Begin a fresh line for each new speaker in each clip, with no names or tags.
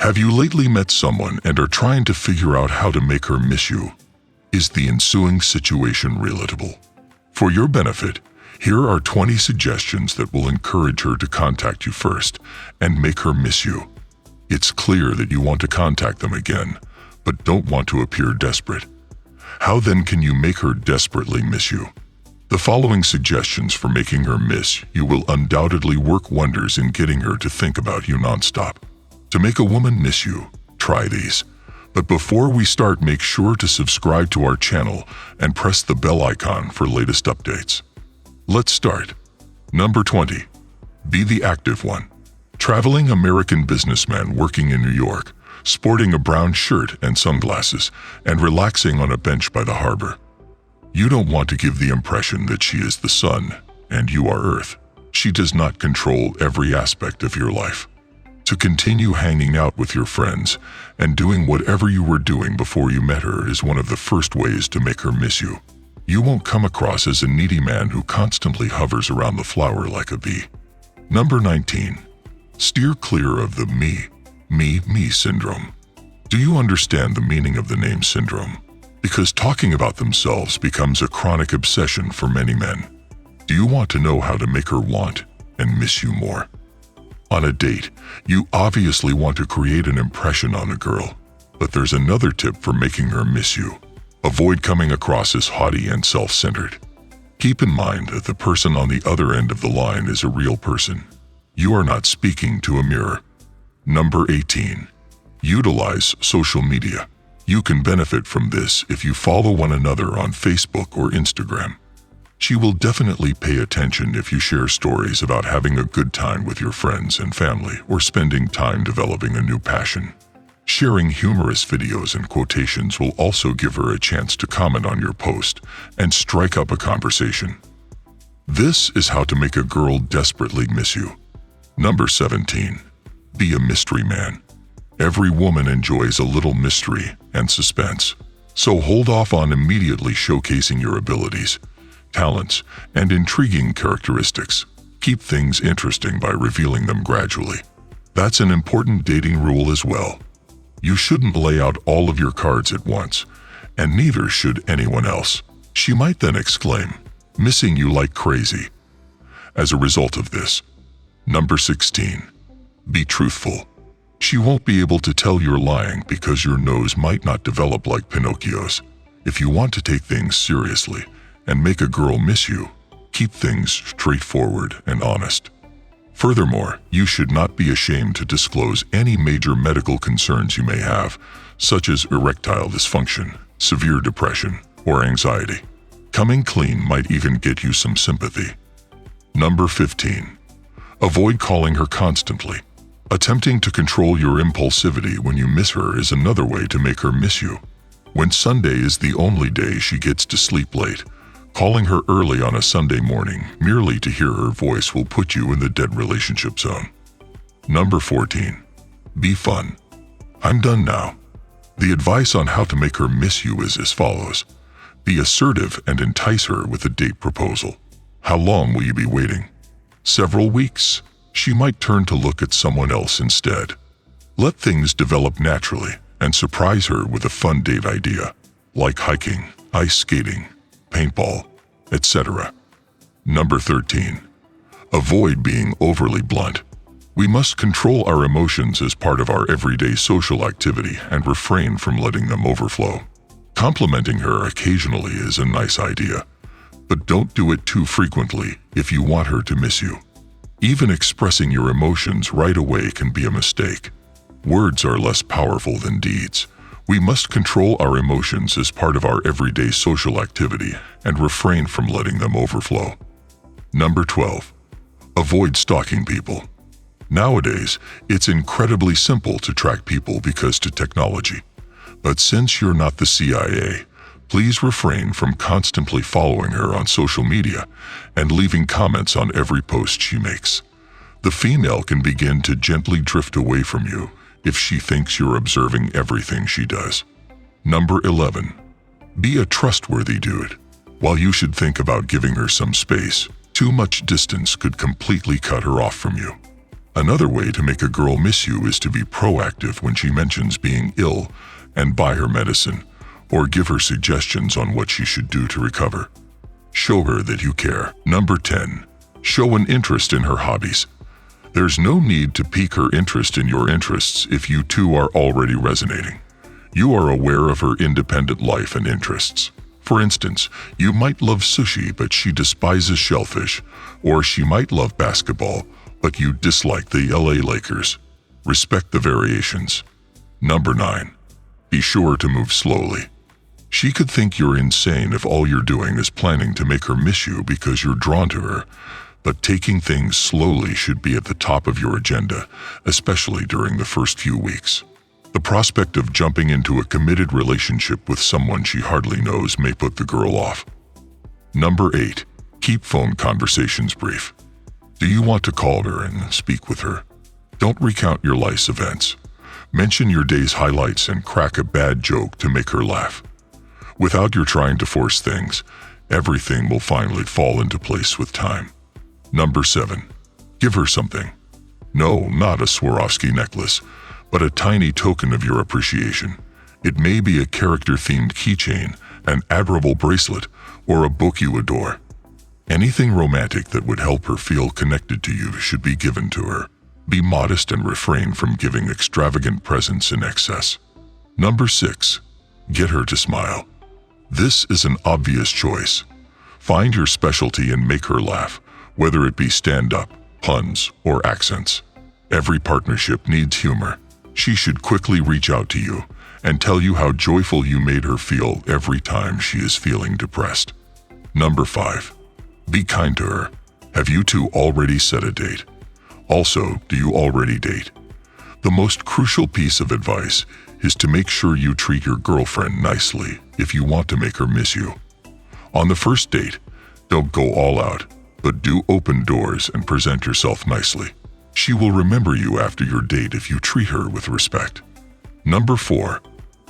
Have you lately met someone and are trying to figure out how to make her miss you? Is the ensuing situation relatable? For your benefit, here are 20 suggestions that will encourage her to contact you first and make her miss you. It's clear that you want to contact them again, but don't want to appear desperate. How then can you make her desperately miss you? The following suggestions for making her miss you will undoubtedly work wonders in getting her to think about you nonstop. To make a woman miss you, try these. But before we start, make sure to subscribe to our channel and press the bell icon for latest updates. Let's start. Number 20. Be the active one. Traveling American businessman working in New York, sporting a brown shirt and sunglasses, and relaxing on a bench by the harbor. You don't want to give the impression that she is the sun and you are earth. She does not control every aspect of your life. To continue hanging out with your friends and doing whatever you were doing before you met her is one of the first ways to make her miss you. You won't come across as a needy man who constantly hovers around the flower like a bee. Number 19. Steer clear of the me syndrome. Do you understand the meaning of the name syndrome? Because talking about themselves becomes a chronic obsession for many men. Do you want to know how to make her want and miss you more? On a date, you obviously want to create an impression on a girl, but there's another tip for making her miss you. Avoid coming across as haughty and self-centered. Keep in mind that the person on the other end of the line is a real person. You are not speaking to a mirror. Number 18. Utilize social media. You can benefit from this if you follow one another on Facebook or Instagram. She will definitely pay attention if you share stories about having a good time with your friends and family or spending time developing a new passion. Sharing humorous videos and quotations will also give her a chance to comment on your post and strike up a conversation. This is how to make a girl desperately miss you. Number 17. Be a mystery man. Every woman enjoys a little mystery and suspense, so hold off on immediately showcasing your abilities, talents, and intriguing characteristics. Keep things interesting by revealing them gradually. That's an important dating rule as well. You shouldn't lay out all of your cards at once, and neither should anyone else. She might then exclaim, "Missing you like crazy." As a result of this. Number 16. Be truthful. She won't be able to tell you're lying because your nose might not develop like Pinocchio's. If you want to take things seriously and make a girl miss you, keep things straightforward and honest. Furthermore, you should not be ashamed to disclose any major medical concerns you may have, such as erectile dysfunction, severe depression, or anxiety. Coming clean might even get you some sympathy. Number 15. Avoid calling her constantly. Attempting to control your impulsivity when you miss her is another way to make her miss you. When Sunday is the only day she gets to sleep late, calling her early on a Sunday morning merely to hear her voice will put you in the dead relationship zone. Number 14. Be fun. I'm done now. The advice on how to make her miss you is as follows. Be assertive and entice her with a date proposal. How long will you be waiting? Several weeks. She might turn to look at someone else instead. Let things develop naturally and surprise her with a fun date idea, like hiking, ice skating, paintball, etc. Number 13. Avoid being overly blunt. We must control our emotions as part of our everyday social activity and refrain from letting them overflow. Complimenting her occasionally is a nice idea, but don't do it too frequently if you want her to miss you. Even expressing your emotions right away can be a mistake. Words are less powerful than deeds. We must control our emotions as part of our everyday social activity and refrain from letting them overflow. Number 12. Avoid stalking people. Nowadays, it's incredibly simple to track people because of technology. But since you're not the CIA, please refrain from constantly following her on social media and leaving comments on every post she makes. The female can begin to gently drift away from you if she thinks you're observing everything she does. Number 11. Be a trustworthy dude. While you should think about giving her some space, too much distance could completely cut her off from you. Another way to make a girl miss you is to be proactive when she mentions being ill and buy her medicine, or give her suggestions on what she should do to recover. Show her that you care. Number 10. Show an interest in her hobbies. There's no need to pique her interest in your interests if you two are already resonating. You are aware of her independent life and interests. For instance, you might love sushi but she despises shellfish, or she might love basketball but you dislike the LA Lakers. Respect the variations. Number 9. Be sure to move slowly. She could think you're insane if all you're doing is planning to make her miss you because you're drawn to her, but taking things slowly should be at the top of your agenda, especially during the first few weeks. The prospect of jumping into a committed relationship with someone she hardly knows may put the girl off. Number 8. Keep phone conversations brief. Do you want to call her and speak with her? Don't recount your life's events. Mention your day's highlights and crack a bad joke to make her laugh. Without your trying to force things, everything will finally fall into place with time. Number 7. Give her something. No, not a Swarovski necklace, but a tiny token of your appreciation. It may be a character-themed keychain, an adorable bracelet, or a book you adore. Anything romantic that would help her feel connected to you should be given to her. Be modest and refrain from giving extravagant presents in excess. Number 6. Get her to smile. This is an obvious choice. Find your specialty and make her laugh, whether it be stand-up, puns, or accents. Every partnership needs humor. She should quickly reach out to you and tell you how joyful you made her feel every time she is feeling depressed. Number 5. Be kind to her. Have you two already set a date? Also, do you already date? The most crucial piece of advice is to make sure you treat your girlfriend nicely if you want to make her miss you. On the first date, don't go all out, but do open doors and present yourself nicely. She will remember you after your date if you treat her with respect. Number 4.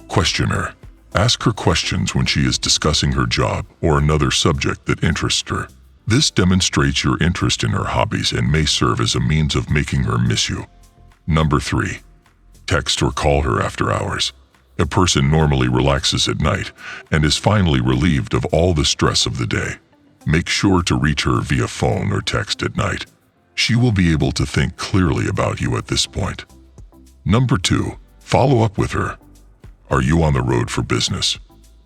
Question her. Ask her questions when she is discussing her job or another subject that interests her. This demonstrates your interest in her hobbies and may serve as a means of making her miss you. Number 3. Text or call her after hours. A person normally relaxes at night and is finally relieved of all the stress of the day. Make sure to reach her via phone or text at night. She will be able to think clearly about you at this point. Number 2. Follow up with her. Are you on the road for business?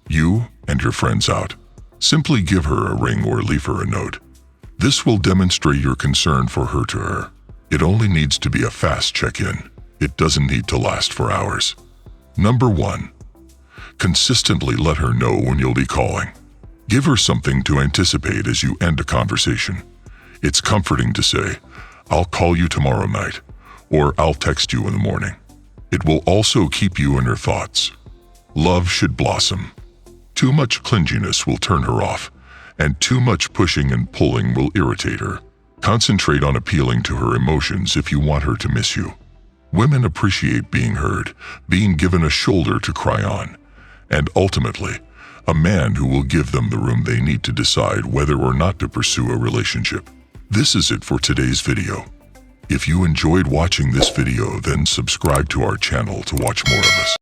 You and your friends out? Simply give her a ring or leave her a note. This will demonstrate your concern for her to her. It only needs to be a fast check-in. It doesn't need to last for hours. Number 1. Consistently let her know when you'll be calling. Give her something to anticipate as you end a conversation. It's comforting to say, "I'll call you tomorrow night," or "I'll text you in the morning." It will also keep you in her thoughts. Love should blossom. Too much clinginess will turn her off, and too much pushing and pulling will irritate her. Concentrate on appealing to her emotions if you want her to miss you. Women appreciate being heard, being given a shoulder to cry on, and ultimately, a man who will give them the room they need to decide whether or not to pursue a relationship. This is it for today's video. If you enjoyed watching this video, then subscribe to our channel to watch more of us.